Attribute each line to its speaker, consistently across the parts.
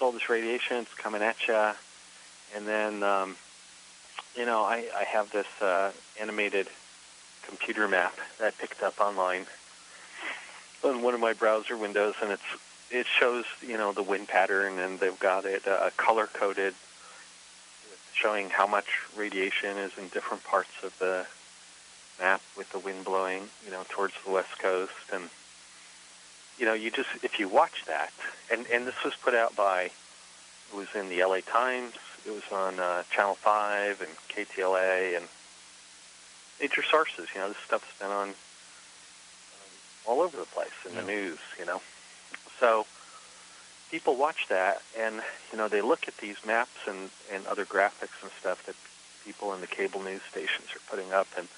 Speaker 1: all this radiation. It's coming at you. And then, I have this animated computer map that I picked up online on one of my browser windows, and it shows, the wind pattern, and they've got it color-coded, showing how much radiation is in different parts of the map with the wind blowing, towards the west coast. And, if you watch that, and this was put out by, it was in the LA Times, it was on Channel 5 and KTLA and major sources. This stuff's been on all over the place in the news, So people watch that, and, they look at these maps and other graphics and stuff that people in the cable news stations are putting up. And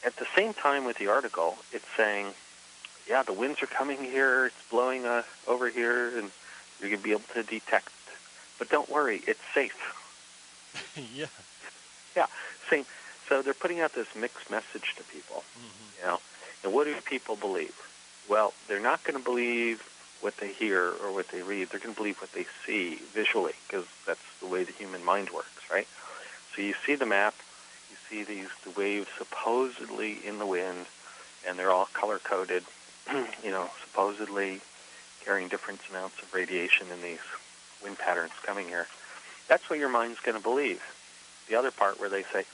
Speaker 1: at the same time with the article, it's saying, yeah, the winds are coming here, it's blowing over here, and you're going to be able to detect. But don't worry, it's safe.
Speaker 2: Yeah.
Speaker 1: Yeah, same. So they're putting out this mixed message to people, And what do people believe? Well, they're not going to believe what they hear or what they read. They're going to believe what they see visually, because that's the way the human mind works, right? So you see the map, you see the waves supposedly in the wind, and they're all color-coded, supposedly carrying different amounts of radiation in these wind patterns coming here. That's what your mind's going to believe. The other part where they say,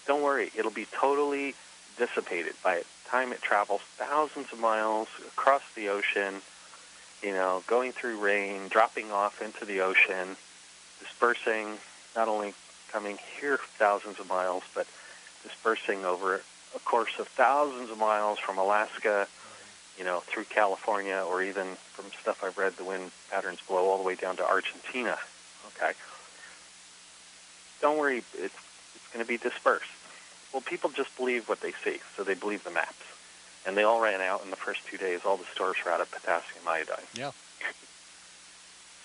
Speaker 1: don't worry, it'll be totally dissipated by the time it travels thousands of miles across the ocean, going through rain, dropping off into the ocean, dispersing, not only coming here thousands of miles, but dispersing over a course of thousands of miles from Alaska, through California, or even from stuff I've read, the wind patterns blow all the way down to Argentina. Okay. Don't worry, it's going to be dispersed. Well, people just believe what they see, so they believe the maps. And they all ran out in the first 2 days. All the stores were out of potassium iodine.
Speaker 2: Yeah.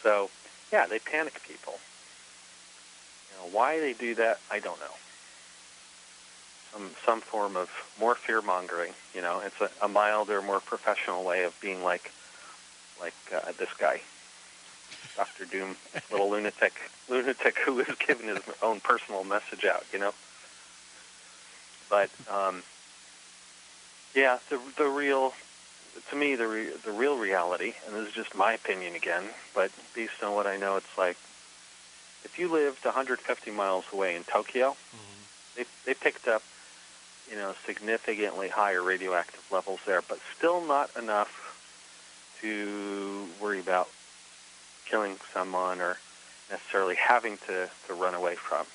Speaker 1: So, yeah, they panic people. Why they do that, I don't know. Some form of more fear-mongering. It's a milder, more professional way of being like this guy, Dr. Doom, little lunatic who is giving his own personal message out, But, yeah, the real, to me, the real reality, and this is just my opinion again, but based on what I know, it's like, if you lived 150 miles away in Tokyo, they picked up, significantly higher radioactive levels there, but still not enough to worry about killing someone or necessarily having to run away from,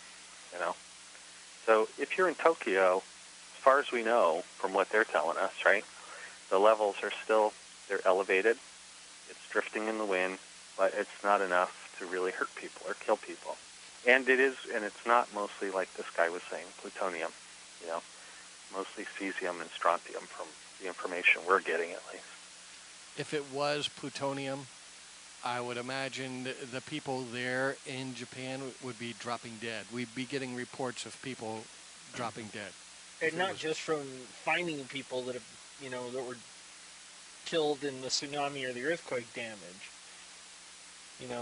Speaker 1: So if you're in Tokyo, as far as we know from what they're telling us, right, the levels are still, they're elevated, it's drifting in the wind, but it's not enough to really hurt people or kill people. And it's not mostly like this guy was saying, plutonium, mostly cesium and strontium from the information we're getting at least.
Speaker 2: If it was plutonium, I would imagine the people there in Japan would be dropping dead. We'd be getting reports of people dropping dead.
Speaker 3: And not just from finding people that have, that were killed in the tsunami or the earthquake damage.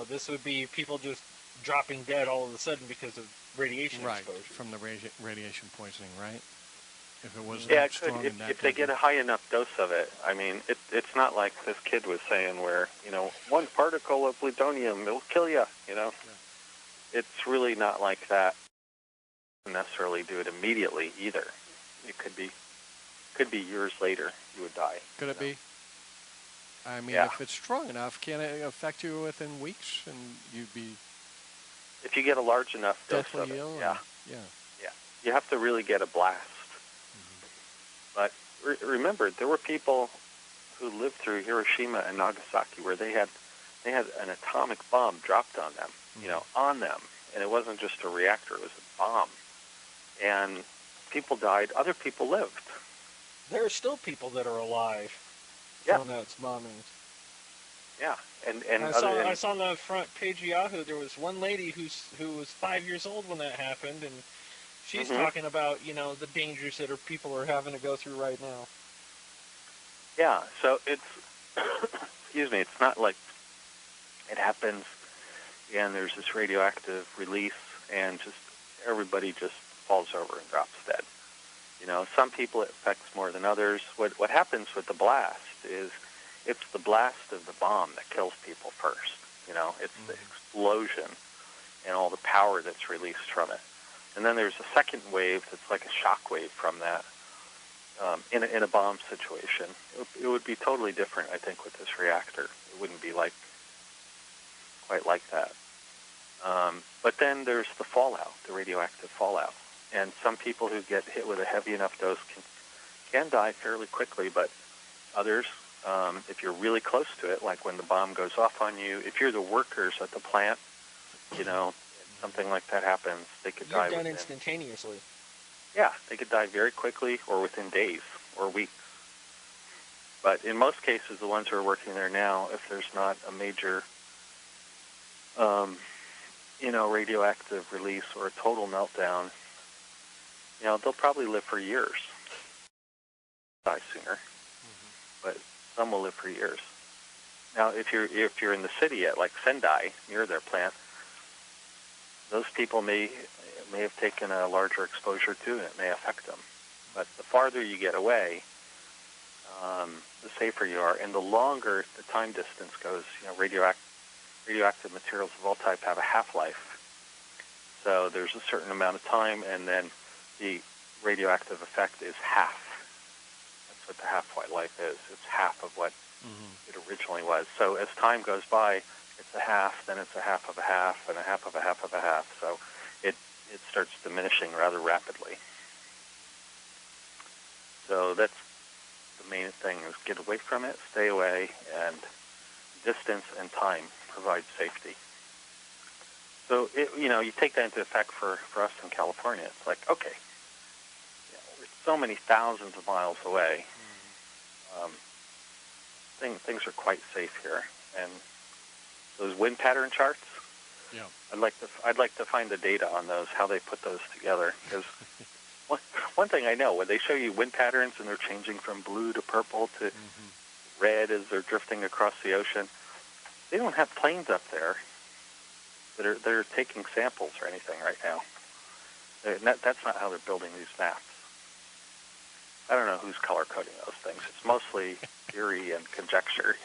Speaker 3: This would be people just dropping dead all of a sudden because of radiation exposure.
Speaker 2: Right, from the radiation poisoning, right? If it was
Speaker 1: strong if they get a high enough dose of it. I mean, it's not like this kid was saying where, one particle of plutonium, it'll kill you, Yeah. It's really not like that. Don't necessarily do it immediately either. It could be years later you would die.
Speaker 2: Could it be? I mean, if it's strong enough, can it affect you within weeks and you'd be...
Speaker 1: If you get a large enough dose of it, yeah. You have to really get a blast. But remember, there were people who lived through Hiroshima and Nagasaki where they had an atomic bomb dropped on them, on them. And it wasn't just a reactor, it was a bomb. And people died, other people lived.
Speaker 3: There are still people that are alive from those bombings.
Speaker 1: Yeah. And
Speaker 3: I saw on the front page of Yahoo, there was one lady who was 5 years old when that happened, and she's talking about, the dangers that people are having to go through right now.
Speaker 1: Yeah, so it's, excuse me, it's not like it happens, and there's this radioactive release, and just everybody just falls over and drops dead. Some people it affects more than others. What happens with the blast is it's the blast of the bomb that kills people first. It's the explosion and all the power that's released from it. And then there's a second wave that's like a shock wave from that. In a bomb situation, it would be totally different, I think, with this reactor. It wouldn't be quite like that. But then there's the fallout, the radioactive fallout. And some people who get hit with a heavy enough dose can die fairly quickly, but others, if you're really close to it, like when the bomb goes off on you, if you're the workers at the plant, something like that happens, they could die.
Speaker 3: You're done instantaneously.
Speaker 1: Yeah, they could die very quickly or within days or weeks. But in most cases, the ones who are working there now, if there's not a major, radioactive release or a total meltdown, they'll probably live for years. Die sooner, but some will live for years. Now, if you're in the city at like Sendai near their plant, those people may have taken a larger exposure too, and it may affect them. But the farther you get away, the safer you are, and the longer the time distance goes. Radioactive materials of all type have a half-life. So there's a certain amount of time, and then the radioactive effect is half. That's what the half-life is. It's half of what it originally was. So as time goes by, it's a half, then it's a half of a half, and a half of a half of a half. So it starts diminishing rather rapidly. So that's the main thing, is get away from it, stay away, and distance and time provide safety. So, you take that into effect for us in California. It's like, okay, we're so many thousands of miles away. Things are quite safe here. And those wind pattern charts,
Speaker 2: yeah,
Speaker 1: I'd like to find the data on those, how they put those together. Because one thing I know, when they show you wind patterns and they're changing from blue to purple to red as they're drifting across the ocean, they don't have planes up there that are taking samples or anything right now. That's not how they're building these maps. I don't know who's color coding those things. It's mostly theory and conjecture,